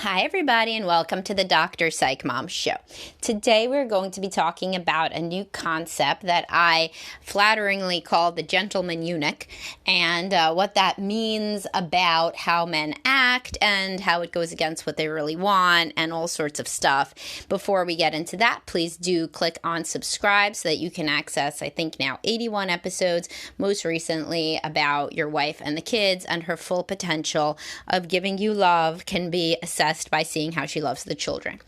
Hi, everybody, and welcome to the Dr. Psych Mom Show. Today, we're going to be talking about a new concept that I flatteringly call the gentleman eunuch, and what that means about how men act and how it goes against what they really want and all sorts of stuff. Before we get into that, please do click on subscribe so that you can access, I think now 81 episodes, most recently about your wife and the kids, and her full potential of giving you love can be assessed by seeing how she loves the children.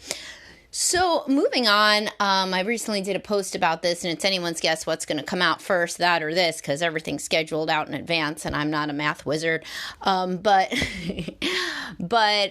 So moving on, I recently did a post about this, and it's anyone's guess what's going to come out first, that or this, because everything's scheduled out in advance, and I'm not a math wizard. But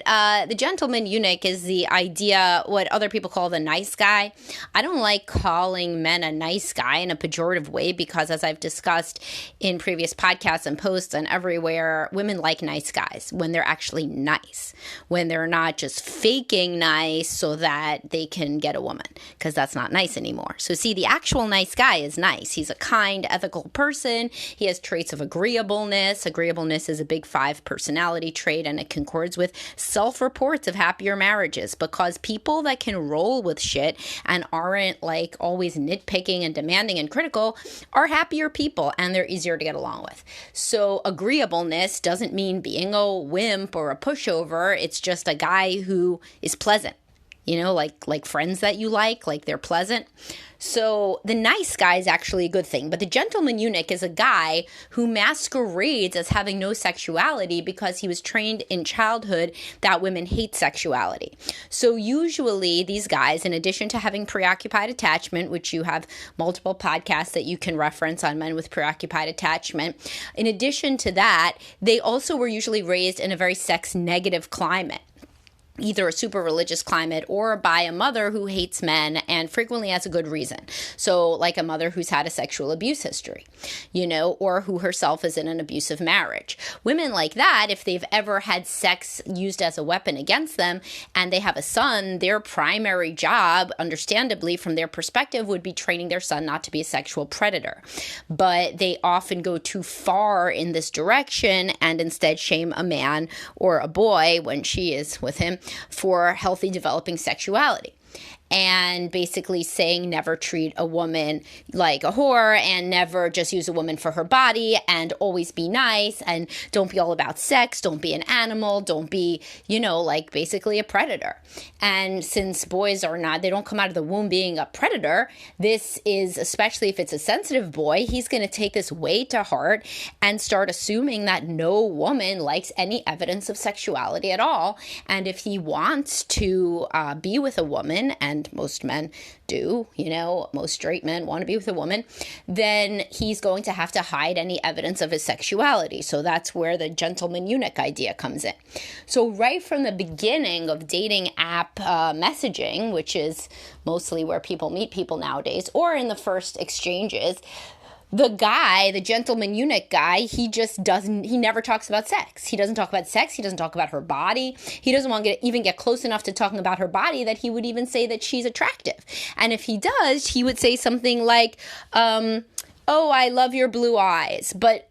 the gentleman eunuch is the idea, what other people call the nice guy. I don't like calling men a nice guy in a pejorative way because, as I've discussed in previous podcasts and posts and everywhere, women like nice guys when they're actually nice, when they're not just faking nice so that they can get a woman, because that's not nice anymore. So see, the actual nice guy is nice. He's a kind, ethical person. He has traits of agreeableness. Agreeableness is a big 5 personality trait, and it concords with self-reports of happier marriages, because people that can roll with shit and aren't like always nitpicking and demanding and critical are happier people, and they're easier to get along with. So agreeableness doesn't mean being a wimp or a pushover. It's just a guy who is pleasant. You know, like friends that you like they're pleasant. So the nice guy is actually a good thing. But the gentleman eunuch is a guy who masquerades as having no sexuality because he was trained in childhood that women hate sexuality. So usually these guys, in addition to having preoccupied attachment, which you have multiple podcasts that you can reference on men with preoccupied attachment, in addition to that, they also were usually raised in a very sex-negative climate, either a super religious climate or by a mother who hates men and frequently has a good reason. So like a mother who's had a sexual abuse history, or who herself is in an abusive marriage. Women like that, if they've ever had sex used as a weapon against them and they have a son, their primary job, understandably from their perspective, would be training their son not to be a sexual predator. But they often go too far in this direction and instead shame a man or a boy when she is with him for healthy developing sexuality. And basically saying never treat a woman like a whore and never just use a woman for her body and always be nice and don't be all about sex, don't be an animal, don't be, basically a predator. And since boys they don't come out of the womb being a predator, this is, especially if it's a sensitive boy, he's going to take this way to heart and start assuming that no woman likes any evidence of sexuality at all. And if he wants to be with a woman, and most men do, most straight men want to be with a woman, then he's going to have to hide any evidence of his sexuality. So that's where the gentleman eunuch idea comes in. So right from the beginning of dating app messaging, which is mostly where people meet people nowadays, or in the first exchanges, the gentleman eunuch guy, he never talks about sex. He doesn't talk about sex. He doesn't talk about her body. He doesn't want to even get close enough to talking about her body that he would even say that she's attractive. And if he does, he would say something like, oh, I love your blue eyes. But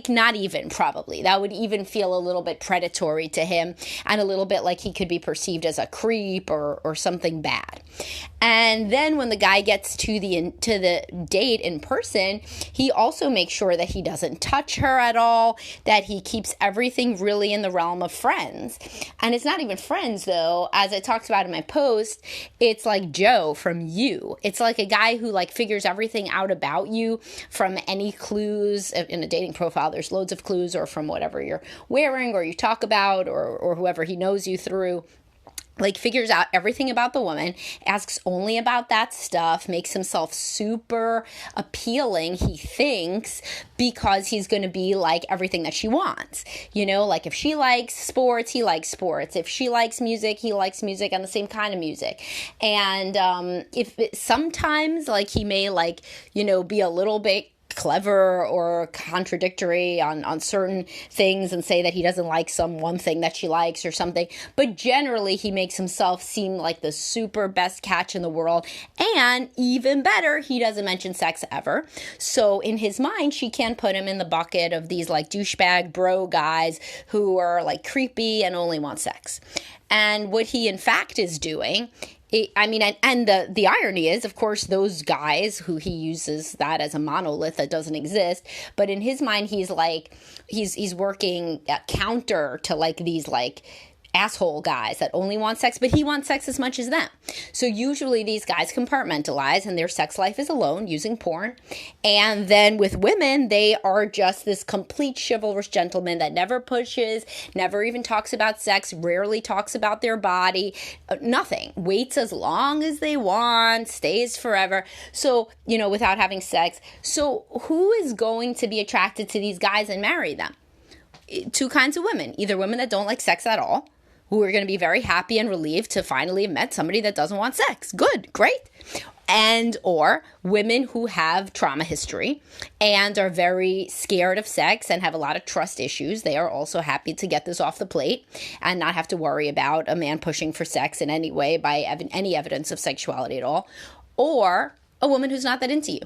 not even, probably. That would even feel a little bit predatory to him and a little bit like he could be perceived as a creep or something bad. And then when the guy gets to the date in person, he also makes sure that he doesn't touch her at all, that he keeps everything really in the realm of friends. And it's not even friends, though. As I talked about in my post, it's like Joe from You. It's like a guy who figures everything out about you from any clues. In a dating profile, there's loads of clues, or from whatever you're wearing or you talk about, or whoever he knows you through. Figures out everything about the woman, asks only about that stuff, makes himself super appealing, he thinks, because he's going to be like everything that she wants. If she likes sports, he likes sports. If she likes music, he likes music and the same kind of music. And sometimes, he may, be a little bit clever or contradictory on certain things and say that he doesn't like some one thing that she likes or something. But generally, he makes himself seem like the super best catch in the world. And even better, he doesn't mention sex ever. So in his mind, she can put him in the bucket of these like douchebag bro guys who are like creepy and only want sex. And what he in fact is doing, the irony is, of course, those guys who he uses that as a monolith that doesn't exist, but in his mind, he's working counter to like these like asshole guys that only want sex, but he wants sex as much as them. So usually these guys compartmentalize and their sex life is alone using porn. And then with women, they are just this complete chivalrous gentleman that never pushes, never even talks about sex, rarely talks about their body, nothing. Waits as long as they want, stays forever. So, without having sex. So who is going to be attracted to these guys and marry them? Two kinds of women. Either women that don't like sex at all, who are going to be very happy and relieved to finally have met somebody that doesn't want sex. Good, great. And or women who have trauma history and are very scared of sex and have a lot of trust issues. They are also happy to get this off the plate and not have to worry about a man pushing for sex in any way by any evidence of sexuality at all. Or a woman who's not that into you.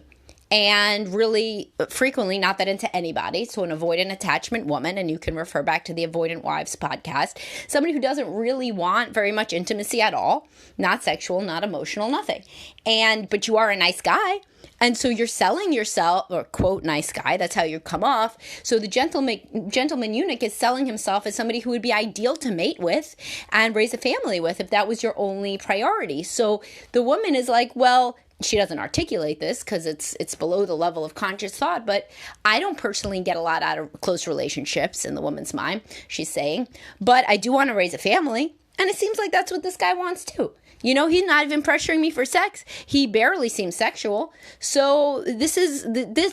And really frequently not that into anybody. So an avoidant attachment woman, and you can refer back to the Avoidant Wives podcast, somebody who doesn't really want very much intimacy at all, not sexual, not emotional, nothing. But you are a nice guy. And so you're selling yourself, or quote, nice guy, that's how you come off. So the gentleman eunuch is selling himself as somebody who would be ideal to mate with and raise a family with if that was your only priority. So the woman is like, well, she doesn't articulate this because it's below the level of conscious thought, but I don't personally get a lot out of close relationships in the woman's mind, she's saying. But I do want to raise a family, and it seems like that's what this guy wants too. He's not even pressuring me for sex. He barely seems sexual. So this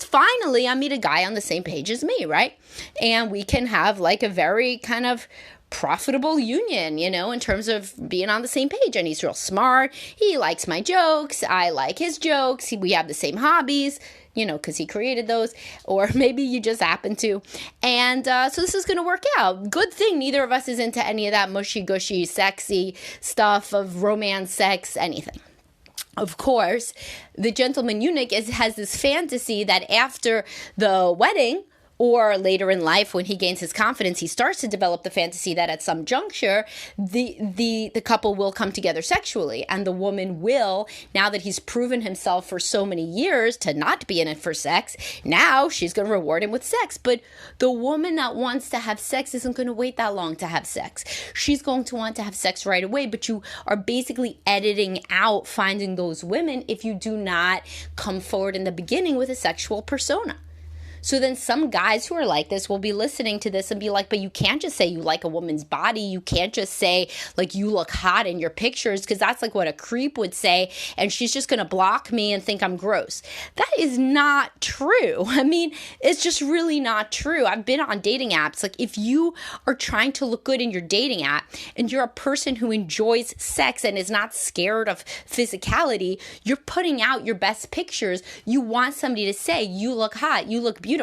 finally, I meet a guy on the same page as me, right? And we can have like a very kind of profitable union, in terms of being on the same page. And he's real smart. He likes my jokes. I like his jokes. We have the same hobbies, because he created those, or maybe you just happen to. And so this is going to work out. Good thing neither of us is into any of that mushy gushy, sexy stuff of romance, sex, anything. Of course, the gentleman eunuch has this fantasy that after the wedding, or later in life, when he gains his confidence, he starts to develop the fantasy that at some juncture, the couple will come together sexually. And the woman will, now that he's proven himself for so many years to not be in it for sex, now she's going to reward him with sex. But the woman that wants to have sex isn't going to wait that long to have sex. She's going to want to have sex right away. But you are basically editing out finding those women if you do not come forward in the beginning with a sexual persona. So then some guys who are like this will be listening to this and be like, but you can't just say you like a woman's body. You can't just say like you look hot in your pictures, because that's like what a creep would say. And she's just going to block me and think I'm gross. That is not true. I mean, it's just really not true. I've been on dating apps. Like if you are trying to look good in your dating app and you're a person who enjoys sex and is not scared of physicality, you're putting out your best pictures. You want somebody to say, you look hot, you look beautiful.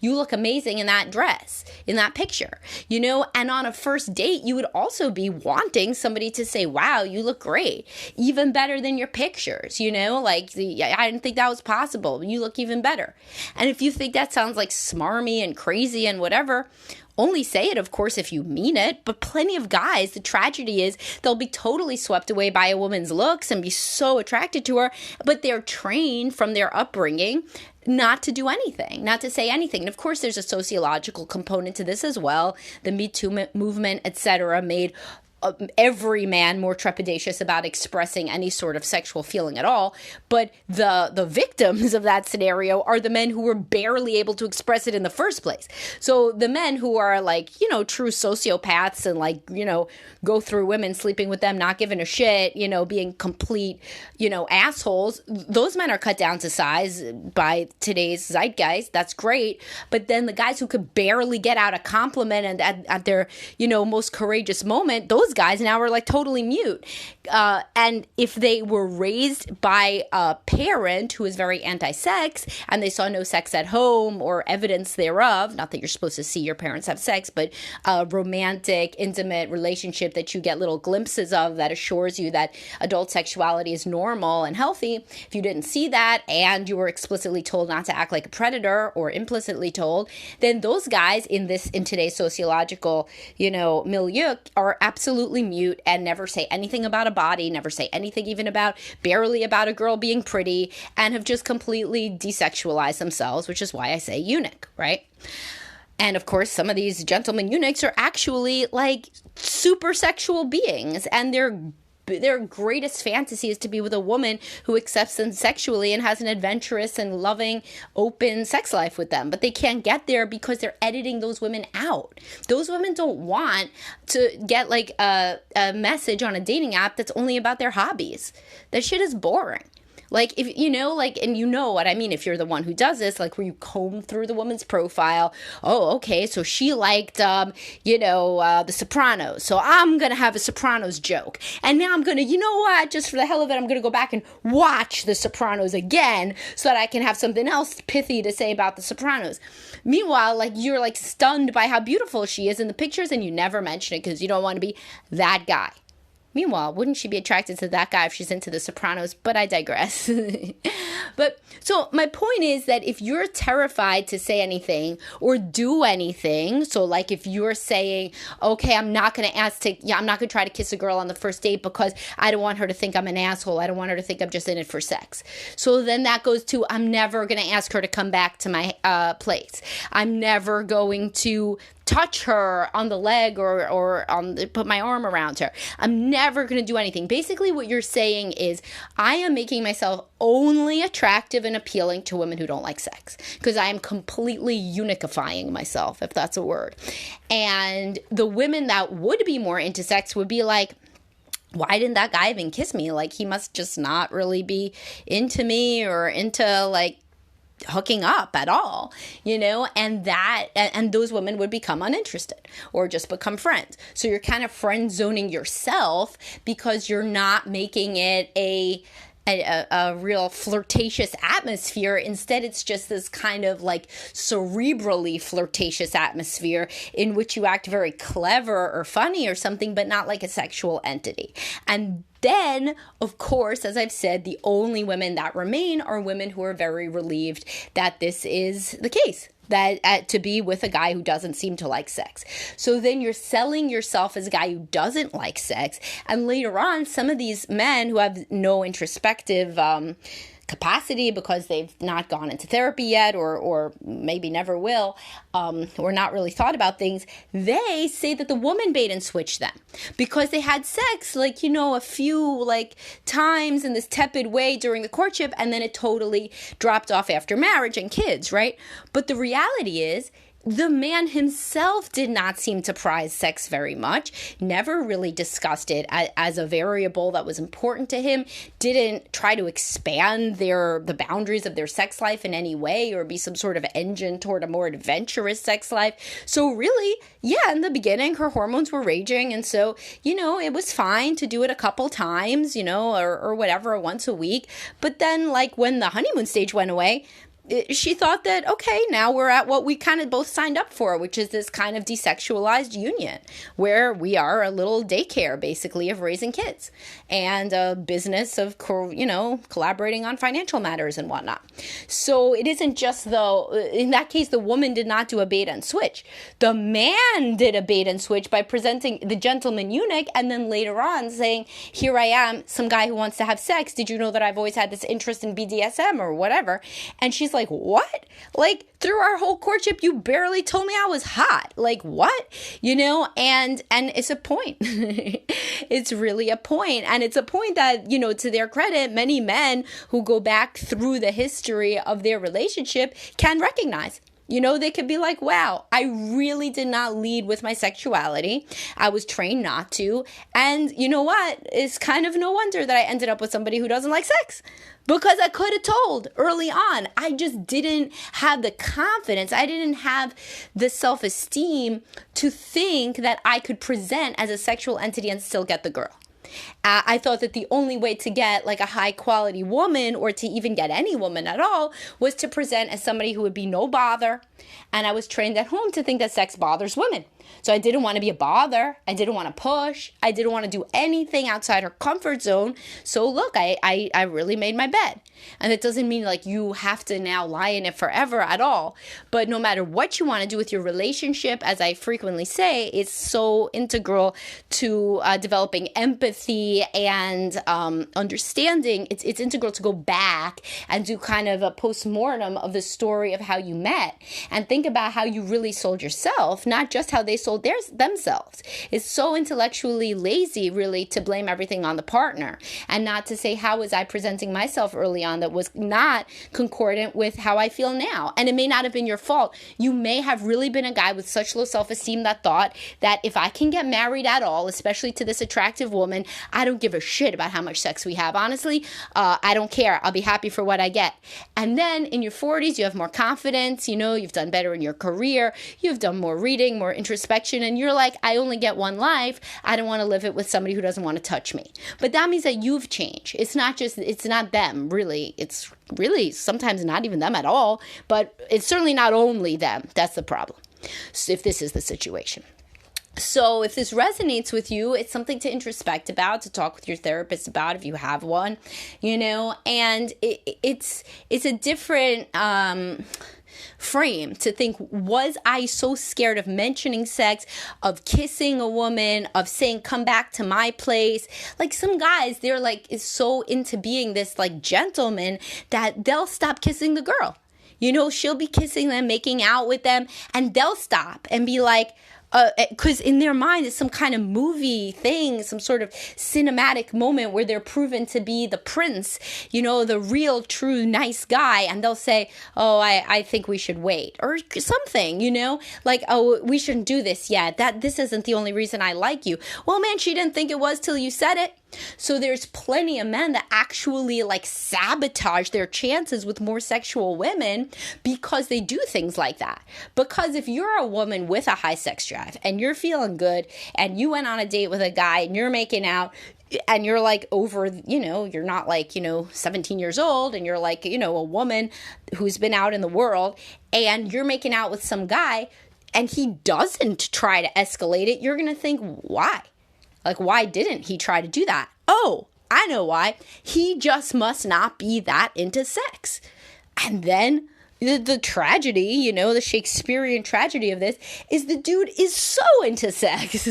You look amazing in that dress, in that picture, and on a first date, you would also be wanting somebody to say, wow, you look great, even better than your pictures, I didn't think that was possible. You look even better. And if you think that sounds like smarmy and crazy and whatever, only say it, of course, if you mean it. But plenty of guys, the tragedy is they'll be totally swept away by a woman's looks and be so attracted to her, but they're trained from their upbringing not to do anything, not to say anything. And of course, there's a sociological component to this as well. The Me Too movement, etc., made every man more trepidatious about expressing any sort of sexual feeling at all. But the victims of that scenario are the men who were barely able to express it in the first place. So the men who are like, true sociopaths and like, go through women, sleeping with them, not giving a shit, being complete, assholes, those men are cut down to size by today's zeitgeist. That's great. But then the guys who could barely get out a compliment and at their, most courageous moment, those guys now are like totally mute. And if they were raised by a parent who is very anti-sex and they saw no sex at home or evidence thereof, not that you're supposed to see your parents have sex, but a romantic, intimate relationship that you get little glimpses of that assures you that adult sexuality is normal and healthy. If you didn't see that and you were explicitly told not to act like a predator or implicitly told, then those guys in today's sociological, milieu are absolutely mute and never say anything about a body, never say anything even barely about a girl being pretty, and have just completely desexualized themselves, which is why I say eunuch, right? And of course, some of these gentlemen eunuchs are actually like super sexual beings, and their greatest fantasy is to be with a woman who accepts them sexually and has an adventurous and loving, open sex life with them. But they can't get there because they're editing those women out. Those women don't want to get like a message on a dating app that's only about their hobbies. That shit is boring. Like, if and you know what I mean, if you're the one who does this, like where you comb through the woman's profile. Oh, okay, so she liked, The Sopranos. So I'm going to have a Sopranos joke. And now I'm going to, just for the hell of it, I'm going to go back and watch The Sopranos again so that I can have something else pithy to say about The Sopranos. Meanwhile, like, you're like stunned by how beautiful she is in the pictures and you never mention it because you don't want to be that guy. Meanwhile, wouldn't she be attracted to that guy if she's into The Sopranos? But I digress. But so my point is that if you're terrified to say anything or do anything, so like if you're saying, okay, I'm not going to try to kiss a girl on the first date because I don't want her to think I'm an asshole. I don't want her to think I'm just in it for sex. So then that goes to, I'm never going to ask her to come back to my place. I'm never going to touch her on the leg or put my arm around her. I'm never going to do anything. Basically, what you're saying is I am making myself only attractive and appealing to women who don't like sex because I am completely eunuchifying myself, if that's a word. And the women that would be more into sex would be like, why didn't that guy even kiss me? Like, he must just not really be into me or into like hooking up at all, and those women would become uninterested or just become friends. So you're kind of friend zoning yourself because you're not making it a real flirtatious atmosphere. Instead, it's just this kind of like cerebrally flirtatious atmosphere in which you act very clever or funny or something, but not like a sexual entity. And then, of course, as I've said, the only women that remain are women who are very relieved that this is the case. That to be with a guy who doesn't seem to like sex. So then you're selling yourself as a guy who doesn't like sex. And later on, some of these men who have no introspective capacity because they've not gone into therapy yet or maybe never will, or not really thought about things, they say that the woman bait and switched them because they had sex a few times in this tepid way during the courtship, and then it totally dropped off after marriage and kids, right? But the reality is the man himself did not seem to prize sex very much, never really discussed it as a variable that was important to him, didn't try to expand the boundaries of their sex life in any way or be some sort of engine toward a more adventurous sex life. So really, yeah, in the beginning, her hormones were raging. And so, it was fine to do it a couple times, or whatever, once a week. But then when the honeymoon stage went away, she thought that, okay, now we're at what we kind of both signed up for, which is this kind of desexualized union where we are a little daycare, basically, of raising kids and a business of, collaborating on financial matters and whatnot. So it isn't just though, in that case, the woman did not do a bait and switch. The man did a bait and switch by presenting the gentleman eunuch and then later on saying, here I am, some guy who wants to have sex. Did you know that I've always had this interest in BDSM or whatever? And she's like, what? Through our whole courtship, you barely told me I was hot. What? And it's a point. It's really a point. And it's a point that, to their credit, many men who go back through the history of their relationship can recognize. They could be like, wow, I really did not lead with my sexuality. I was trained not to. And you know what? It's kind of no wonder that I ended up with somebody who doesn't like sex. Because I could have told early on. I just didn't have the confidence. I didn't have the self-esteem to think that I could present as a sexual entity and still get the girl. I thought that the only way to get like a high quality woman, or to even get any woman at all, was to present as somebody who would be no bother. And I was trained at home to think that sex bothers women. So I didn't want to be a bother. I didn't want to push. I didn't want to do anything outside her comfort zone. So look, I really made my bed. And it doesn't mean like you have to now lie in it forever at all. But no matter what you want to do with your relationship, as I frequently say, it's so integral to developing empathy and understanding. It's integral to go back and do kind of a post-mortem of the story of how you met and think about how you really sold yourself, not just how they sold themselves. It's so intellectually lazy, really, to blame everything on the partner and not to say, how was I presenting myself early on that was not concordant with how I feel now? And it may not have been your fault. You may have really been a guy with such low self-esteem that thought that if I can get married at all, especially to this attractive woman, I don't give a shit about how much sex we have. Honestly, I don't care. I'll be happy for what I get. And then in your 40s, you have more confidence. You've done better in your career. You've done more reading, more introspection. And you're like, I only get one life. I don't want to live it with somebody who doesn't want to touch me. But that means that you've changed. It's not them, really. It's really sometimes not even them at all. But it's certainly not only them. That's the problem. So if this is the situation. So if this resonates with you, it's something to introspect about, to talk with your therapist about if you have one, and it's a different frame to think, was I so scared of mentioning sex, of kissing a woman, of saying, come back to my place? Like some guys, they're like, is so into being this like gentleman that they'll stop kissing the girl. She'll be kissing them, making out with them, and they'll stop and be like, because in their mind it's some kind of movie thing, some sort of cinematic moment where they're proven to be the prince, the real, true, nice guy. And they'll say, oh, I think we should wait, or something, like, oh, we shouldn't do this yet. This isn't the only reason I like you. Well, man, she didn't think it was till you said it. So there's plenty of men that actually like sabotage their chances with more sexual women because they do things like that. Because if you're a woman with a high sex drive and you're feeling good and you went on a date with a guy and you're making out, and you're like over, you're not like, 17 years old, and you're like, a woman who's been out in the world, and you're making out with some guy and he doesn't try to escalate it, you're going to think, why? Like, why didn't he try to do that? Oh, I know why. He just must not be that into sex. And then the tragedy, the Shakespearean tragedy of this is the dude is so into sex,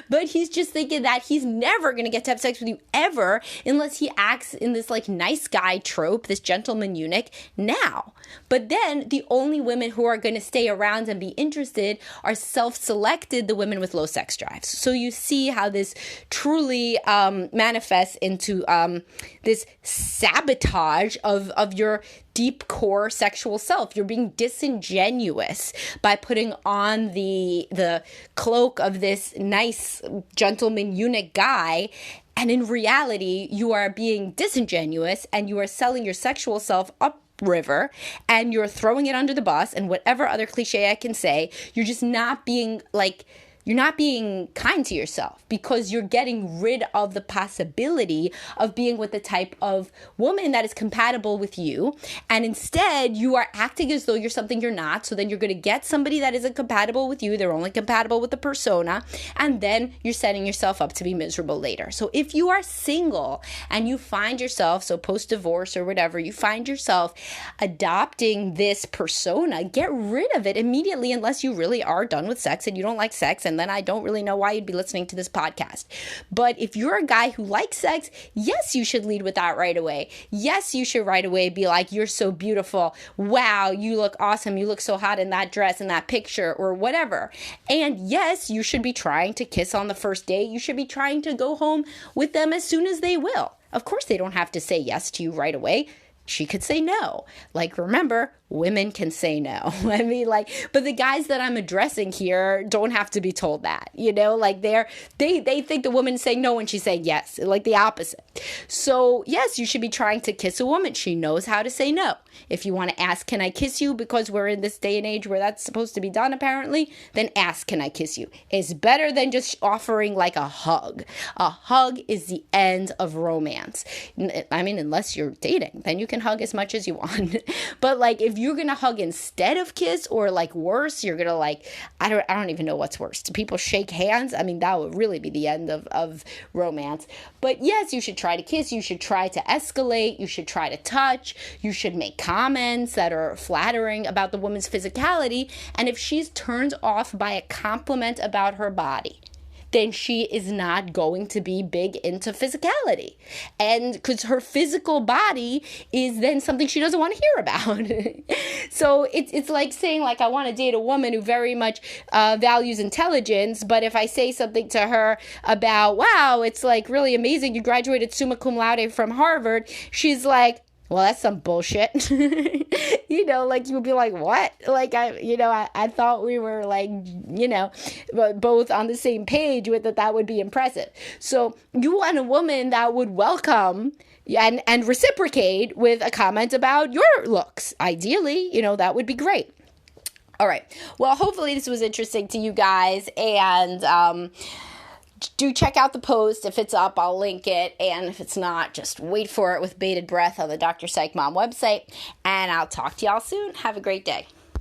but he's just thinking that he's never going to get to have sex with you ever unless he acts in this like nice guy trope, this gentleman eunuch now. But then the only women who are going to stay around and be interested are self-selected, the women with low sex drives. So you see how this truly manifests into this sabotage of your deep core sexual self. You're being disingenuous by putting on the cloak of this nice gentleman eunuch guy, and in reality you are being disingenuous and you are selling your sexual self upriver and you're throwing it under the bus, and whatever other cliche I can say, you're just not being like, you're not being kind to yourself because you're getting rid of the possibility of being with the type of woman that is compatible with you. And instead, you are acting as though you're something you're not. So then you're going to get somebody that isn't compatible with you. They're only compatible with the persona. And then you're setting yourself up to be miserable later. So if you are single and you find yourself, so post-divorce or whatever, you find yourself adopting this persona, get rid of it immediately unless you really are done with sex and you don't like sex, and then I don't really know why you'd be listening to this podcast. But if you're a guy who likes sex, yes, you should lead with that right away. Yes, you should right away be like, you're so beautiful. Wow, you look awesome. You look so hot in that dress, in that picture, or whatever. And yes, you should be trying to kiss on the first date. You should be trying to go home with them as soon as they will. Of course, they don't have to say yes to you right away. She could say no. Like, remember, women can say no. I mean, like, but the guys that I'm addressing here don't have to be told that, like they think the woman's saying no when she's saying yes, like the opposite. So yes, you should be trying to kiss a woman. She knows how to say no. If you want to ask, can I kiss you? Because we're in this day and age where that's supposed to be done, apparently, then ask, can I kiss you? It's better than just offering like a hug. A hug is the end of romance. I mean, unless you're dating, then you can hug as much as you want. But like, if you're going to hug instead of kiss, or like worse, you're going to like, I don't even know what's worse. Do people shake hands? I mean, that would really be the end of romance. But yes, you should try to kiss. You should try to escalate. You should try to touch. You should make comments that are flattering about the woman's physicality. And if she's turned off by a compliment about her body, then she is not going to be big into physicality. And because her physical body is then something she doesn't want to hear about. So it's like saying, like, I want to date a woman who very much values intelligence, but if I say something to her about, wow, it's like really amazing, you graduated summa cum laude from Harvard, she's like, well, that's some bullshit. Like you would be like, what? Like, I thought we were like, both on the same page with that would be impressive. So you want a woman that would welcome and reciprocate with a comment about your looks. Ideally, that would be great. All right. Well, hopefully this was interesting to you guys, and do check out the post. If it's up, I'll link it. And if it's not, just wait for it with bated breath on the Dr. Psych Mom website. And I'll talk to y'all soon. Have a great day.